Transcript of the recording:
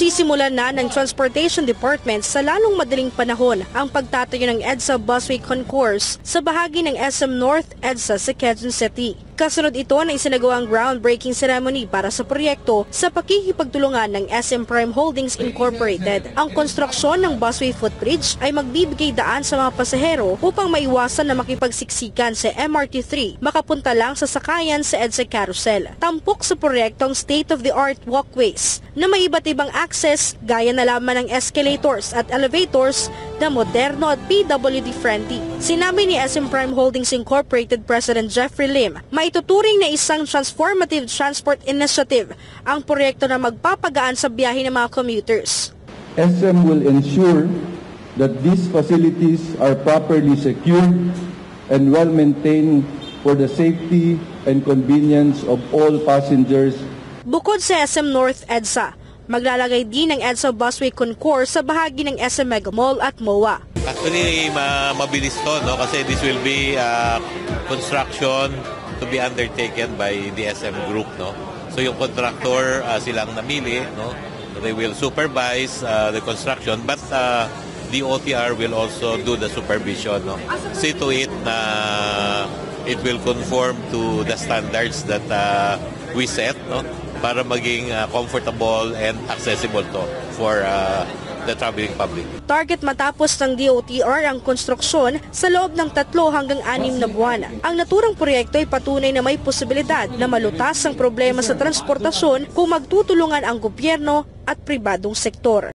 Masisimulan na ng Transportation Department sa lalong madaling panahon ang pagtatayo ng EDSA Busway Concourse sa bahagi ng SM North EDSA sa Quezon City. Kasunod ito na isinagawang groundbreaking ceremony para sa proyekto sa pakikipagtulungan ng SM Prime Holdings Incorporated. Ang konstruksyon ng busway footbridge ay magbibigay daan sa mga pasahero upang maiwasan na makipagsiksikan sa MRT3, makapunta lang sa sakayan sa EDSA Carousel. Tampok sa proyektong state-of-the-art walkways na may iba't ibang access gaya na lamang ng escalators at elevators na moderno at PWD-friendly. Sinabi ni SM Prime Holdings Incorporated President Jeffrey Lim, maituturing na isang transformative transport initiative ang proyekto na magpapagaan sa biyahe ng mga commuters. SM will ensure that these facilities are properly secured and well maintained for the safety and convenience of all passengers. Bukod sa SM North EDSA, maglalagay din ng EDSA Busway Concourse sa bahagi ng SM Mega Mall at MOA. Actually, mabilis to, no? Kasi this will be construction to be undertaken by the SM Group, no? So yung contractor silang namili, no? They will supervise the construction, but the OTR will also do the supervision, no? See to it na it will conform to the standards that we set, no? Para maging comfortable and accessible to for the traveling public. Target matapos ng DOTR ang konstruksyon sa loob ng 3 hanggang 6 na buwan. Ang naturang proyekto ay patunay na may posibilidad na malutas ang problema sa transportasyon kung magtutulungan ang gobyerno at pribadong sektor.